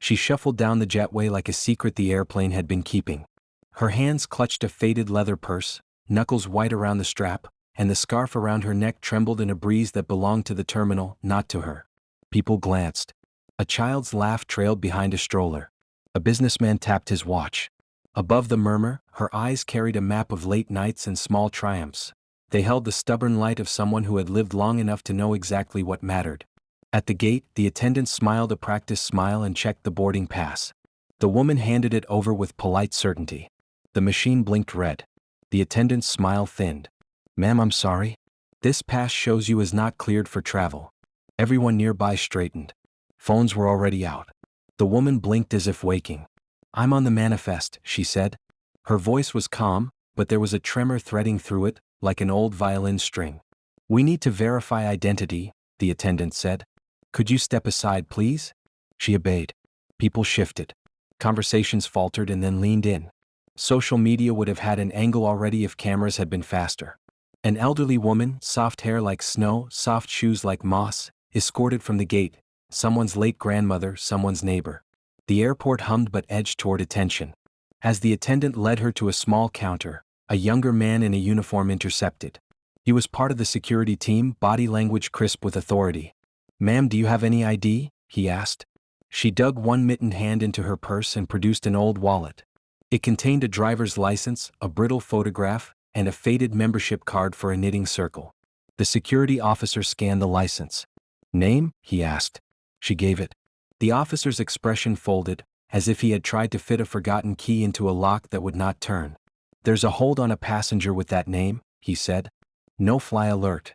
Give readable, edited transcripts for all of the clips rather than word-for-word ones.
She shuffled down the jetway like a secret the airplane had been keeping. Her hands clutched a faded leather purse, knuckles white around the strap, and the scarf around her neck trembled in a breeze that belonged to the terminal, not to her. People glanced. A child's laugh trailed behind a stroller. A businessman tapped his watch. Above the murmur, her eyes carried a map of late nights and small triumphs. They held the stubborn light of someone who had lived long enough to know exactly what mattered. At the gate, the attendant smiled a practiced smile and checked the boarding pass. The woman handed it over with polite certainty. The machine blinked red. The attendant's smile thinned. "Ma'am, I'm sorry. This pass shows you as not cleared for travel." Everyone nearby straightened. Phones were already out. The woman blinked as if waking. "I'm on the manifest," she said. Her voice was calm, but there was a tremor threading through it, like an old violin string. "We need to verify identity," the attendant said. "Could you step aside, please?" She obeyed. People shifted. Conversations faltered and then leaned in. Social media would have had an angle already if cameras had been faster. An elderly woman, soft hair like snow, soft shoes like moss, escorted from the gate, someone's late grandmother, someone's neighbor. The airport hummed but edged toward attention. As the attendant led her to a small counter, a younger man in a uniform intercepted. He was part of the security team, body language crisp with authority. "Ma'am, do you have any ID?" he asked. She dug one mittened hand into her purse and produced an old wallet. It contained a driver's license, a brittle photograph, and a faded membership card for a knitting circle. The security officer scanned the license. "Name?" he asked. She gave it. The officer's expression folded, as if he had tried to fit a forgotten key into a lock that would not turn. "There's a hold on a passenger with that name," he said. "No fly alert."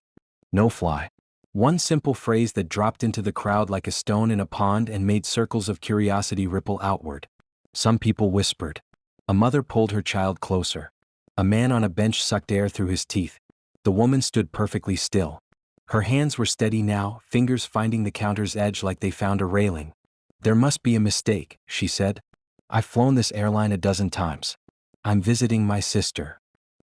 No fly. One simple phrase that dropped into the crowd like a stone in a pond and made circles of curiosity ripple outward. Some people whispered. A mother pulled her child closer. A man on a bench sucked air through his teeth. The woman stood perfectly still. Her hands were steady now, fingers finding the counter's edge like they found a railing. "There must be a mistake," she said. "I've flown this airline a dozen times. I'm visiting my sister."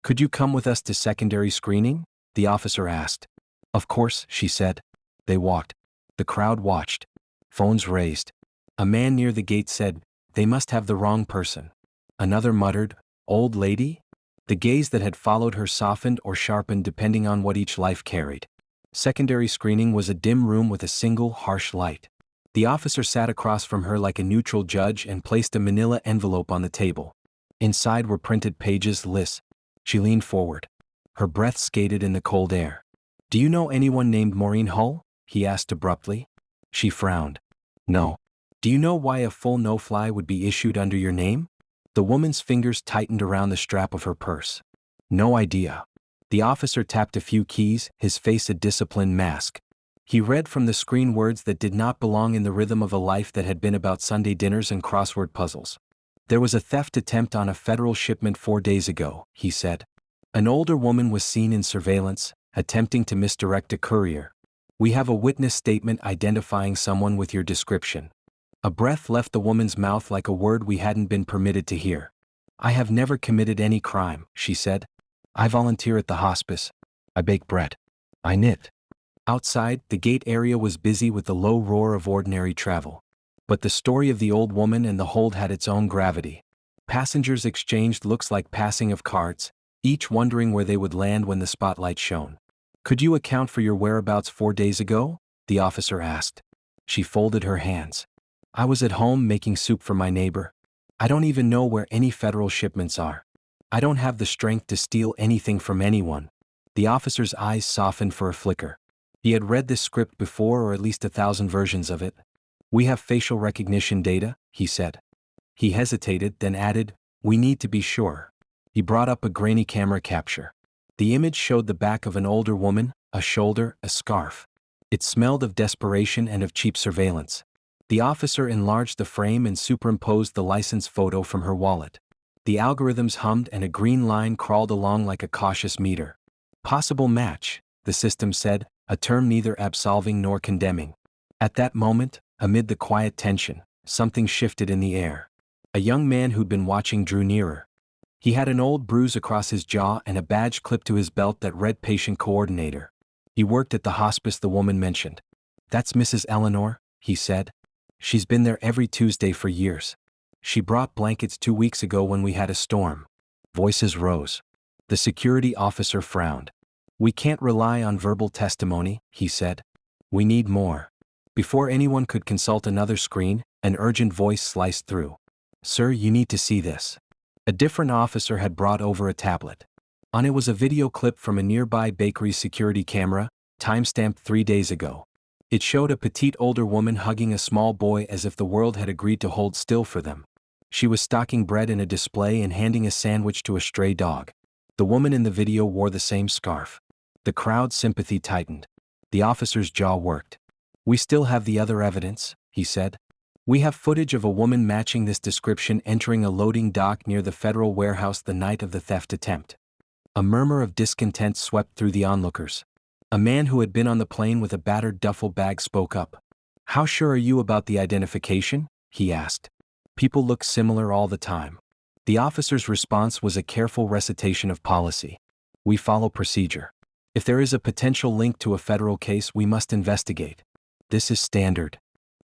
"Could you come with us to secondary screening?" the officer asked. "Of course," she said. They walked. The crowd watched. Phones raised. A man near the gate said, "They must have the wrong person." Another muttered, "Old lady?" The gaze that had followed her softened or sharpened depending on what each life carried. Secondary screening was a dim room with a single, harsh light. The officer sat across from her like a neutral judge and placed a manila envelope on the table. Inside were printed pages, lists. She leaned forward. Her breath skated in the cold air. "Do you know anyone named Maureen Hull?" he asked abruptly. She frowned. "No." "Do you know why a full no-fly would be issued under your name?" The woman's fingers tightened around the strap of her purse. "No idea." The officer tapped a few keys, his face a disciplined mask. He read from the screen words that did not belong in the rhythm of a life that had been about Sunday dinners and crossword puzzles. "There was a theft attempt on a federal shipment 4 days ago," he said. "An older woman was seen in surveillance, attempting to misdirect a courier. We have a witness statement identifying someone with your description." A breath left the woman's mouth like a word we hadn't been permitted to hear. "I have never committed any crime," she said. "I volunteer at the hospice. I bake bread. I knit." Outside, the gate area was busy with the low roar of ordinary travel. But the story of the old woman and the hold had its own gravity. Passengers exchanged looks like passing of cards, each wondering where they would land when the spotlight shone. "Could you account for your whereabouts 4 days ago?" the officer asked. She folded her hands. "I was at home making soup for my neighbor. I don't even know where any federal shipments are. I don't have the strength to steal anything from anyone." The officer's eyes softened for a flicker. He had read this script before, or at least 1,000 versions of it. "We have facial recognition data," he said. He hesitated, then added, "We need to be sure." He brought up a grainy camera capture. The image showed the back of an older woman, a shoulder, a scarf. It smelled of desperation and of cheap surveillance. The officer enlarged the frame and superimposed the license photo from her wallet. The algorithms hummed and a green line crawled along like a cautious meter. "Possible match," the system said, a term neither absolving nor condemning. At that moment, amid the quiet tension, something shifted in the air. A young man who'd been watching drew nearer. He had an old bruise across his jaw and a badge clipped to his belt that read Patient Coordinator. He worked at the hospice the woman mentioned. "That's Mrs. Eleanor," he said. She's been there every Tuesday for years. She brought blankets 2 weeks ago when we had a storm. Voices rose. The security officer frowned. We can't rely on verbal testimony, he said. We need more. Before anyone could consult another screen, an urgent voice sliced through. Sir, you need to see this. A different officer had brought over a tablet. On it was a video clip from a nearby bakery's security camera, timestamped 3 days ago. It showed a petite older woman hugging a small boy as if the world had agreed to hold still for them. She was stocking bread in a display and handing a sandwich to a stray dog. The woman in the video wore the same scarf. The crowd's sympathy tightened. The officer's jaw worked. We still have the other evidence, he said. We have footage of a woman matching this description entering a loading dock near the federal warehouse the night of the theft attempt. A murmur of discontent swept through the onlookers. A man who had been on the plane with a battered duffel bag spoke up. How sure are you about the identification? He asked. People look similar all the time. The officer's response was a careful recitation of policy. We follow procedure. If there is a potential link to a federal case, we must investigate. This is standard.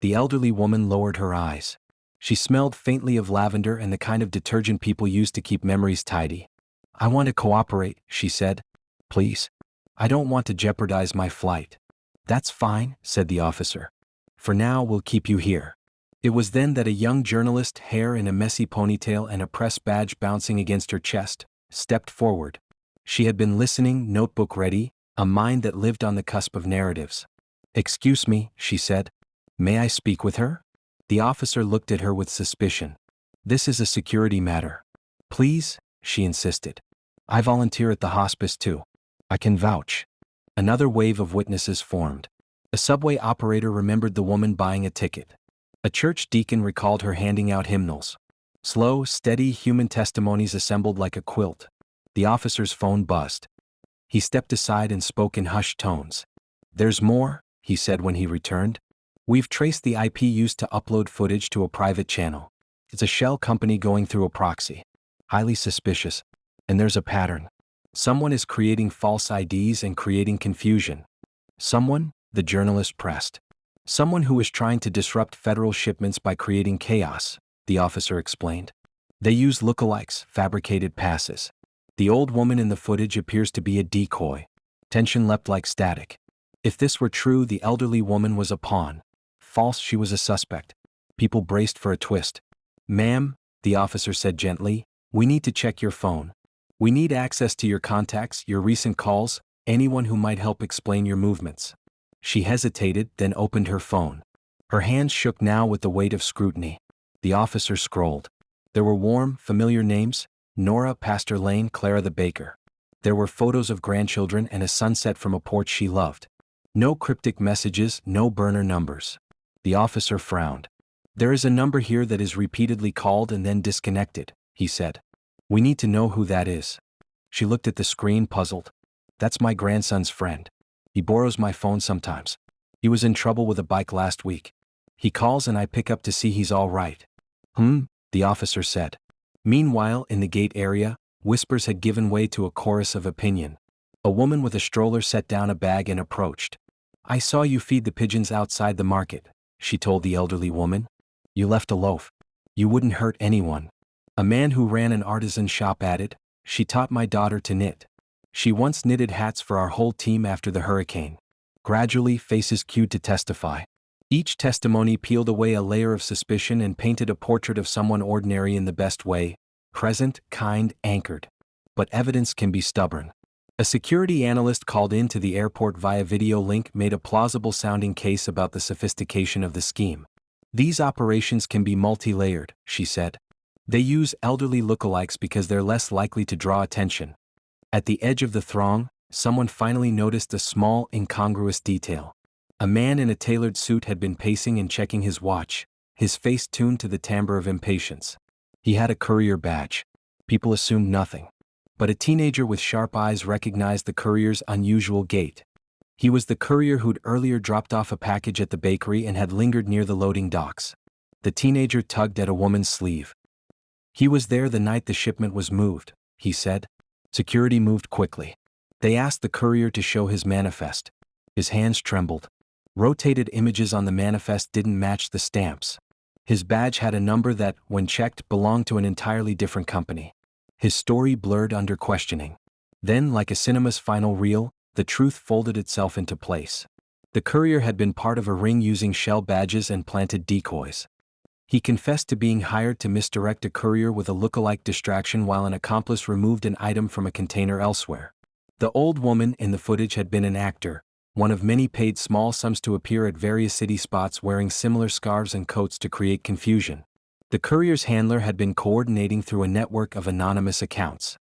The elderly woman lowered her eyes. She smelled faintly of lavender and the kind of detergent people use to keep memories tidy. I want to cooperate, she said. Please. I don't want to jeopardize my flight. That's fine, said the officer. For now, we'll keep you here. It was then that a young journalist, hair in a messy ponytail and a press badge bouncing against her chest, stepped forward. She had been listening, notebook ready, a mind that lived on the cusp of narratives. Excuse me, she said. May I speak with her? The officer looked at her with suspicion. This is a security matter. Please, she insisted. I volunteer at the hospice too. I can vouch. Another wave of witnesses formed. A subway operator remembered the woman buying a ticket. A church deacon recalled her handing out hymnals. Slow, steady human testimonies assembled like a quilt. The officer's phone buzzed. He stepped aside and spoke in hushed tones. There's more, he said when he returned. We've traced the IP used to upload footage to a private channel. It's a shell company going through a proxy. Highly suspicious. And there's a pattern. Someone is creating false IDs and creating confusion. Someone, the journalist pressed. Someone who is trying to disrupt federal shipments by creating chaos, the officer explained. They use lookalikes, fabricated passes. The old woman in the footage appears to be a decoy. Tension leapt like static. If this were true, the elderly woman was a pawn. False, she was a suspect. People braced for a twist. Ma'am, the officer said gently, we need to check your phone. We need access to your contacts, your recent calls, anyone who might help explain your movements. She hesitated, then opened her phone. Her hands shook now with the weight of scrutiny. The officer scrolled. There were warm, familiar names: Nora, Pastor Lane, Clara the baker. There were photos of grandchildren and a sunset from a porch she loved. No cryptic messages, no burner numbers. The officer frowned. There is a number here that is repeatedly called and then disconnected, he said. We need to know who that is. She looked at the screen, puzzled. That's my grandson's friend. He borrows my phone sometimes. He was in trouble with a bike last week. He calls and I pick up to see he's all right. The officer said. Meanwhile, in the gate area, whispers had given way to a chorus of opinion. A woman with a stroller set down a bag and approached. I saw you feed the pigeons outside the market, she told the elderly woman. You left a loaf. You wouldn't hurt anyone. A man who ran an artisan shop added, she taught my daughter to knit. She once knitted hats for our whole team after the hurricane. Gradually, faces queued to testify. Each testimony peeled away a layer of suspicion and painted a portrait of someone ordinary in the best way, present, kind, anchored. But evidence can be stubborn. A security analyst called in to the airport via video link made a plausible-sounding case about the sophistication of the scheme. These operations can be multi-layered, she said. They use elderly lookalikes because they're less likely to draw attention. At the edge of the throng, someone finally noticed a small, incongruous detail. A man in a tailored suit had been pacing and checking his watch, his face tuned to the timbre of impatience. He had a courier badge. People assumed nothing. But a teenager with sharp eyes recognized the courier's unusual gait. He was the courier who'd earlier dropped off a package at the bakery and had lingered near the loading docks. The teenager tugged at a woman's sleeve. He was there the night the shipment was moved, he said. Security moved quickly. They asked the courier to show his manifest. His hands trembled. Rotated images on the manifest didn't match the stamps. His badge had a number that, when checked, belonged to an entirely different company. His story blurred under questioning. Then, like a cinema's final reel, the truth folded itself into place. The courier had been part of a ring using shell badges and planted decoys. He confessed to being hired to misdirect a courier with a lookalike distraction while an accomplice removed an item from a container elsewhere. The old woman in the footage had been an actor, one of many paid small sums to appear at various city spots wearing similar scarves and coats to create confusion. The courier's handler had been coordinating through a network of anonymous accounts.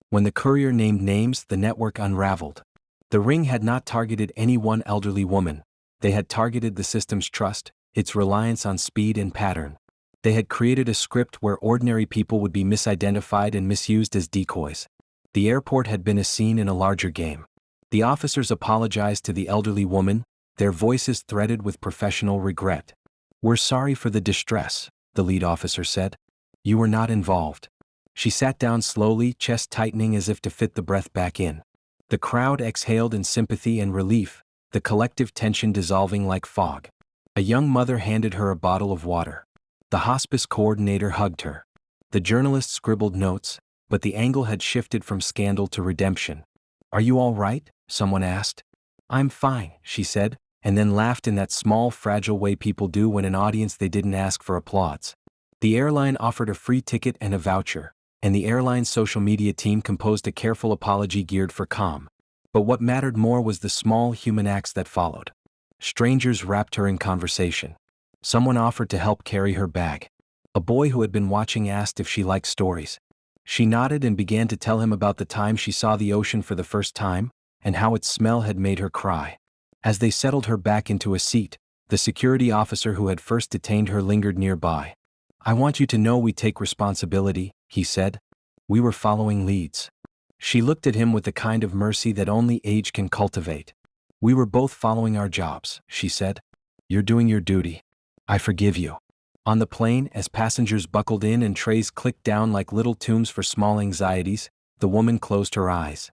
When the courier named names, the network unraveled. The ring had not targeted any one elderly woman. They had targeted the system's trust, its reliance on speed and pattern. They had created a script where ordinary people would be misidentified and misused as decoys. The airport had been a scene in a larger game. The officers apologized to the elderly woman, their voices threaded with professional regret. "We're sorry for the distress," the lead officer said. "You were not involved." She sat down slowly, chest tightening as if to fit the breath back in. The crowd exhaled in sympathy and relief, the collective tension dissolving like fog. A young mother handed her a bottle of water. The hospice coordinator hugged her. The journalist scribbled notes, but the angle had shifted from scandal to redemption. "Are you all right?" someone asked. "I'm fine," she said, and then laughed in that small, fragile way people do when an audience they didn't ask for applauds. The airline offered a free ticket and a voucher, and the airline's social media team composed a careful apology geared for calm. But what mattered more was the small human acts that followed. Strangers wrapped her in conversation. Someone offered to help carry her bag. A boy who had been watching asked if she liked stories. She nodded and began to tell him about the time she saw the ocean for the first time, and how its smell had made her cry. As they settled her back into a seat, the security officer who had first detained her lingered nearby. "I want you to know we take responsibility," he said. "We were following leads." She looked at him with the kind of mercy that only age can cultivate. "We were both following our jobs," she said. "You're doing your duty. I forgive you." On the plane, as passengers buckled in and trays clicked down like little tombs for small anxieties, the woman closed her eyes.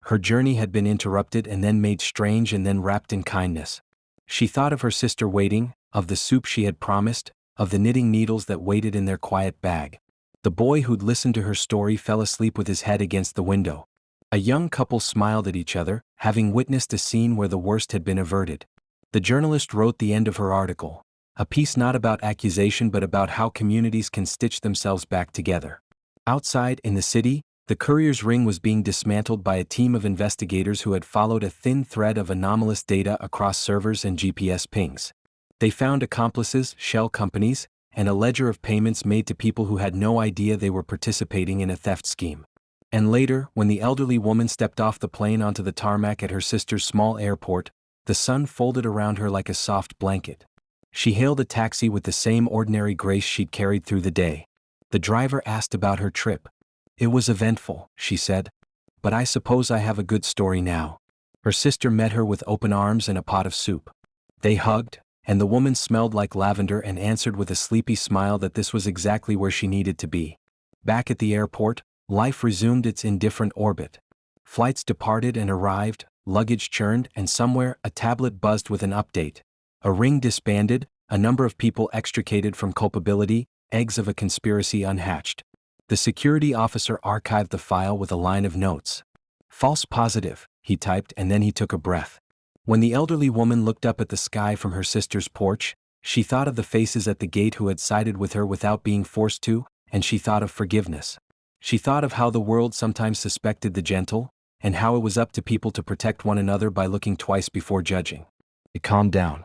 Her journey had been interrupted and then made strange and then wrapped in kindness. She thought of her sister waiting, of the soup she had promised, of the knitting needles that waited in their quiet bag. The boy who'd listened to her story fell asleep with his head against the window. A young couple smiled at each other, having witnessed a scene where the worst had been averted. The journalist wrote the end of her article. A piece not about accusation but about how communities can stitch themselves back together. Outside, in the city, the courier's ring was being dismantled by a team of investigators who had followed a thin thread of anomalous data across servers and GPS pings. They found accomplices, shell companies, and a ledger of payments made to people who had no idea they were participating in a theft scheme. And later, when the elderly woman stepped off the plane onto the tarmac at her sister's small airport, the sun folded around her like a soft blanket. She hailed a taxi with the same ordinary grace she'd carried through the day. The driver asked about her trip. "It was eventful," she said. "But I suppose I have a good story now." Her sister met her with open arms and a pot of soup. They hugged, and the woman smelled like lavender and answered with a sleepy smile that this was exactly where she needed to be. Back at the airport, life resumed its indifferent orbit. Flights departed and arrived, luggage churned, and somewhere a tablet buzzed with an update. A ring disbanded, a number of people extricated from culpability, eggs of a conspiracy unhatched. The security officer archived the file with a line of notes. "False positive," he typed, and then he took a breath. When the elderly woman looked up at the sky from her sister's porch, she thought of the faces at the gate who had sided with her without being forced to, and she thought of forgiveness. She thought of how the world sometimes suspected the gentle, and how it was up to people to protect one another by looking twice before judging. It calmed down.